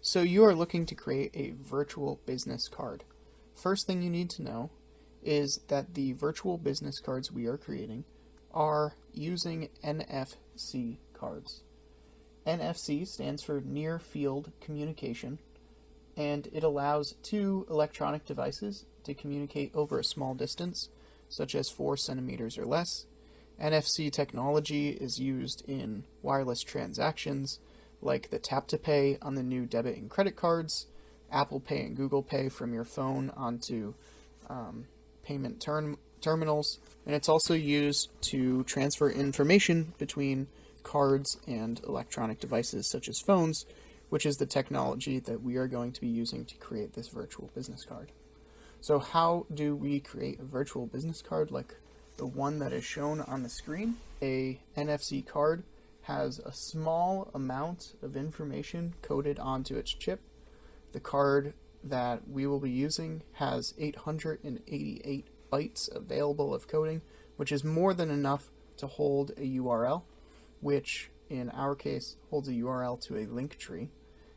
So you are looking to create a virtual business card. First thing you need to know is that the virtual business cards we are creating are using NFC cards. NFC stands for Near Field Communication, and it allows two electronic devices to communicate over a small distance, such as 4 centimeters or less. NFC technology is used in wireless transactions like the tap to pay on the new debit and credit cards, Apple Pay and Google Pay from your phone onto payment terminals, and it's also used to transfer information between cards and electronic devices such as phones, which is the technology that we are going to be using to create this virtual business card. So how do we create a virtual business card like the one that is shown on the screen? A NFC card has a small amount of information coded onto its chip. The card that we will be using has 888 bytes available of coding, which is more than enough to hold a URL, which in our case holds a URL to a link tree.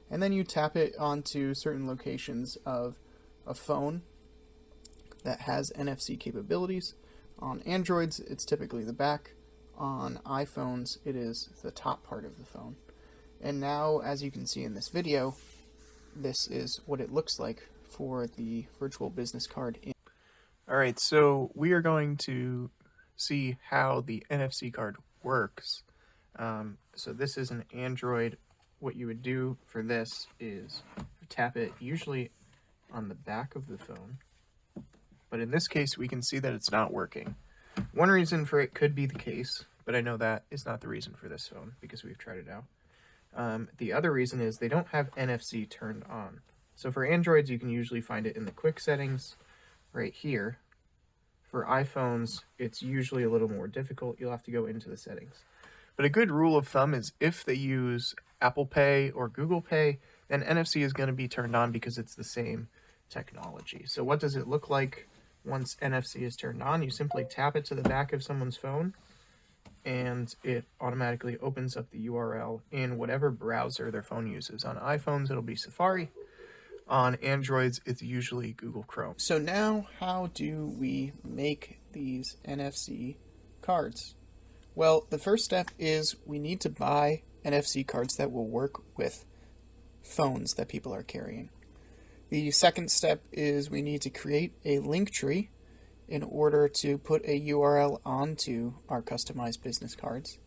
And then you tap it onto certain locations of a phone that has NFC capabilities. On Androids, it's typically the back. On iPhones, it is the top part of the phone. And now, as you can see in this video, this is what it looks like for the virtual business card. Alright, so we are going to see how the NFC card works. So this is an Android. What you would do for this is tap it usually on the back of the phone. But in this case, we can see that it's not working. One reason for it could be the case, but I know that is not the reason for this phone because we've tried it out. The other reason is they don't have NFC turned on. So for Androids, you can usually find it in the quick settings right here. For iPhones, it's usually a little more difficult. You'll have to go into the settings. But a good rule of thumb is if they use Apple Pay or Google Pay, then NFC is going to be turned on because it's the same technology. So what does it look like once NFC is turned on? You simply tap it to the back of someone's phone, and it automatically opens up the URL in whatever browser their phone uses. On iPhones, it'll be Safari. On Androids, it's usually Google Chrome. So now, how do we make these NFC cards? Well, the first step is we need to buy NFC cards that will work with phones that people are carrying. The second step is we need to create a link tree in order to put a URL onto our customized business cards.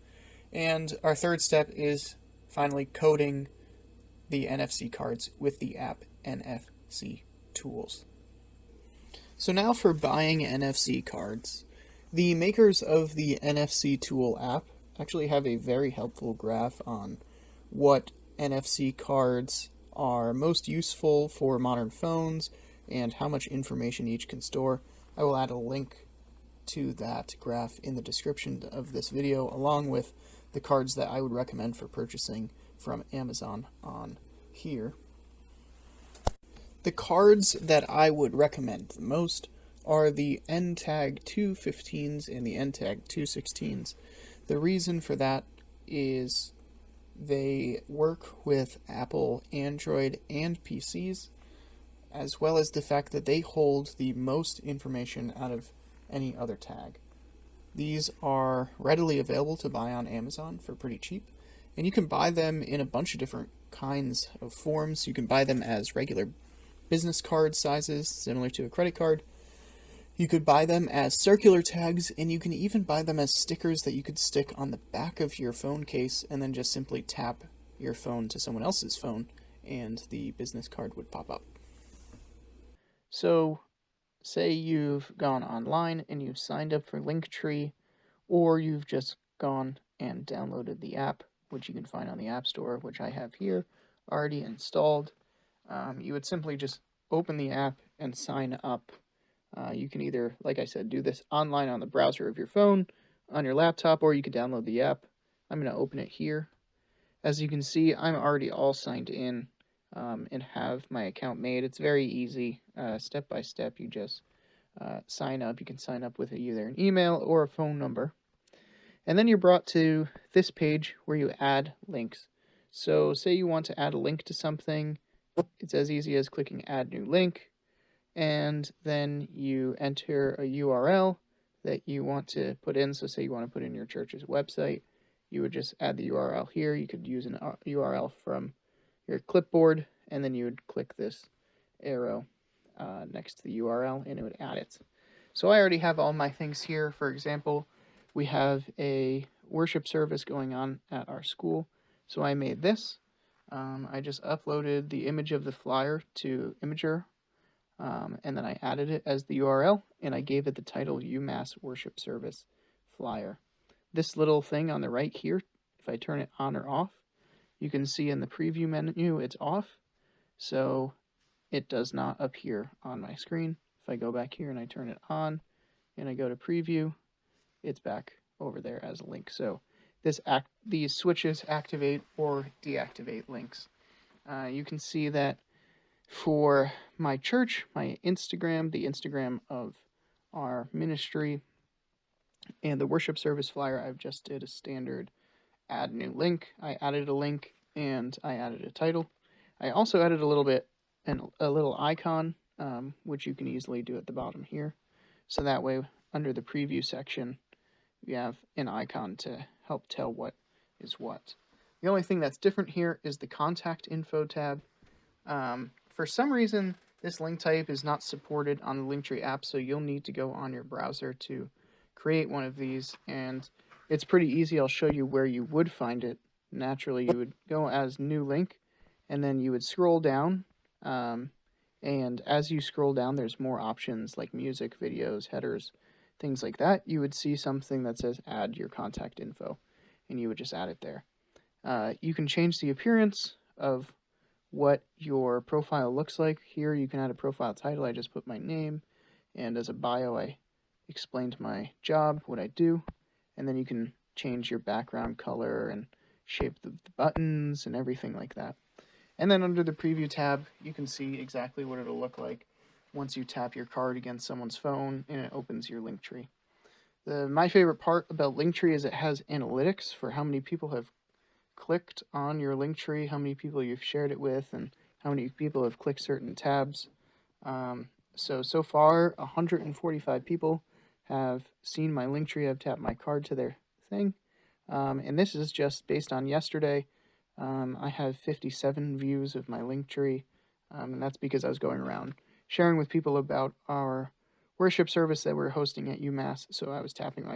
And our third step is finally coding the NFC cards with the app NFC Tools. So now for buying NFC cards. The makers of the NFC Tool app actually have a very helpful graph on what NFC cards are most useful for modern phones and how much information each can store. I will add a link to that graph in the description of this video, along with the cards that I would recommend for purchasing from Amazon on here. The cards that I would recommend the most are the NTAG 215s and the NTAG 216s. The reason for that is they work with Apple, Android, and PCs, as well as the fact that they hold the most information out of any other tag. These are readily available to buy on Amazon for pretty cheap, and you can buy them in a bunch of different kinds of forms. You can buy them as regular business card sizes, similar to a credit card. You could buy them as circular tags, and you can even buy them as stickers that you could stick on the back of your phone case and then just simply tap your phone to someone else's phone and the business card would pop up. So, say you've gone online and you've signed up for Linktree, or you've just gone and downloaded the app, which you can find on the App Store, which I have here already installed. You would simply just open the app and sign up. You can either, like I said, do this online on the browser of your phone, on your laptop, or you can download the app. I'm going to open it here. As you can see, I'm already all signed in and have my account made. It's very easy, step by step. You just sign up. You can sign up with either an email or a phone number. And then you're brought to this page where you add links. So say you want to add a link to something, It's as easy as clicking add new link, and then you enter a URL that you want to put in. So say you want to put in your church's website, you would just add the URL here. You could use an URL from your clipboard, and then you would click this arrow next to the URL, and it would add it. So I already have all my things here. For example, we have a worship service going on at our school, so I made this. I just uploaded the image of the flyer to Imager, and then I added it as the URL, and I gave it the title UMass Worship Service Flyer. This little thing on the right here, if I turn it on or off, you can see in the preview menu it's off, so it does not appear on my screen. If I go back here and I turn it on and I go to preview, it's back over there as a link. So these switches activate or deactivate links. You can see that for my church, my Instagram, the Instagram of our ministry, and the worship service flyer, I've just did a standard add new link. I added a link and I added a title. I also added a little icon, which you can easily do at the bottom here. So that way, under the preview section, you have an icon to help tell what is what. The only thing that's different here is the contact info tab. For some reason, this link type is not supported on the Linktree app, so you'll need to go on your browser to create one of these, and it's pretty easy. I'll show you where you would find it. Naturally, you would go as new link, and then you would scroll down, and as you scroll down, there's more options like music, videos, headers, things like that. You would see something that says add your contact info, and you would just add it there. You can change the appearance of what your profile looks like. Here you can add a profile title. I just put my name, and as a bio I explained my job, what I do, and then you can change your background color and shape the buttons and everything like that. And then under the preview tab, you can see exactly what it'll look like once you tap your card against someone's phone and it opens your Linktree. My favorite part about Linktree is it has analytics for how many people have clicked on your Linktree, how many people you've shared it with, and how many people have clicked certain tabs. So far, 145 people have seen my Linktree. I've tapped my card to their thing. And this is just based on yesterday. I have 57 views of my Linktree, and that's because I was going around sharing with people about our worship service that we're hosting at UMass, so I was tapping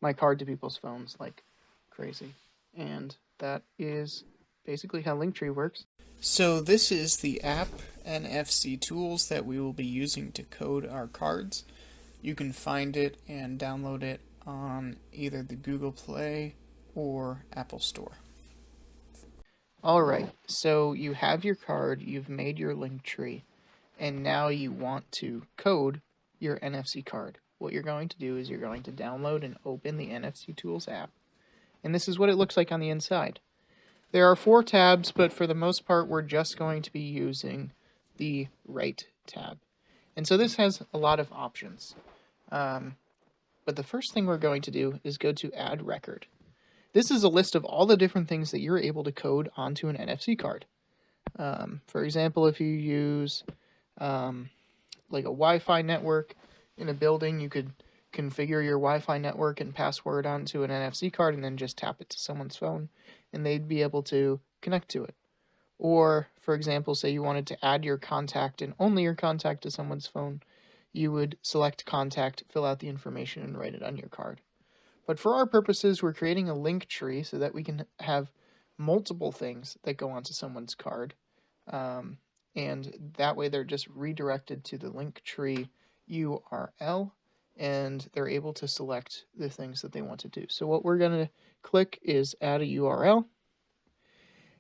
my card to people's phones like crazy. And that is basically how Linktree works. So this is the app NFC tools that we will be using to code our cards. You can find it and download it on either the Google Play or Apple Store. Alright, so you have your card, you've made your Linktree, and now you want to code your NFC card. What you're going to do is you're going to download and open the NFC Tools app. And this is what it looks like on the inside. There are 4 tabs, but for the most part, we're just going to be using the right tab. And so this has a lot of options. But the first thing we're going to do is go to Add Record. This is a list of all the different things that you're able to code onto an NFC card. For example, if you use like a Wi-Fi network in a building, you could configure your Wi-Fi network and password onto an NFC card and then just tap it to someone's phone and they'd be able to connect to it. Or, for example, say you wanted to add your contact and only your contact to someone's phone, you would select contact, fill out the information, and write it on your card. But for our purposes, we're creating a link tree so that we can have multiple things that go onto someone's card. And that way they're just redirected to the link tree URL, and they're able to select the things that they want to do. So what we're going to click is add a URL.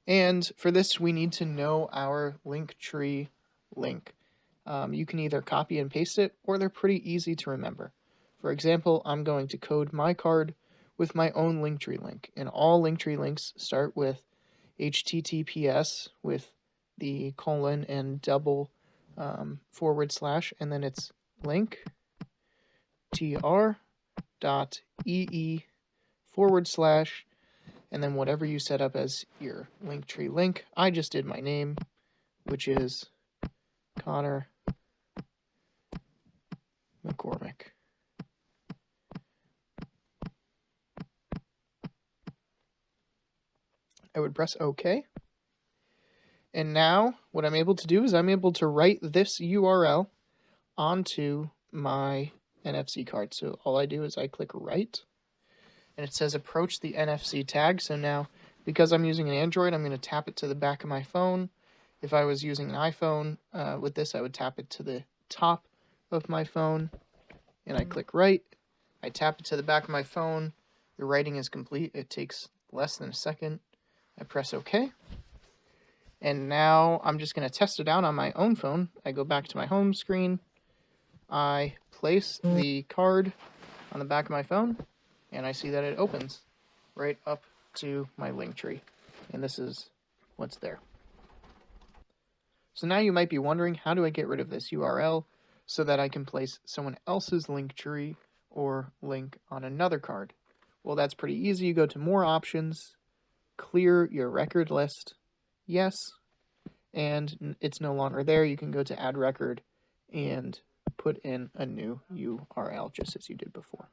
And for this, we need to know our link tree link. You can either copy and paste it, or they're pretty easy to remember. For example, I'm going to code my card with my own Linktree link. And all Linktree links start with HTTPS with the colon and double / and then it's link tr.ee / and then whatever you set up as your Linktree link. I just did my name, which is Connor McCormick. I would press OK. And now what I'm able to do is I'm able to write this URL onto my NFC card. So all I do is I click write, and it says approach the NFC tag. So now, because I'm using an Android, I'm going to tap it to the back of my phone. If I was using an iPhone with this, I would tap it to the top of my phone, and I click write. I tap it to the back of my phone. The writing is complete. It takes less than a second. I press OK. And now I'm just going to test it out on my own phone. I go back to my home screen. I place the card on the back of my phone, and I see that it opens right up to my Linktree. And this is what's there. So now you might be wondering, how do I get rid of this URL so that I can place someone else's Linktree or link on another card? Well, that's pretty easy. You go to More Options, clear your record list, yes, and it's no longer there. You can go to Add Record and put in a new URL just as you did before.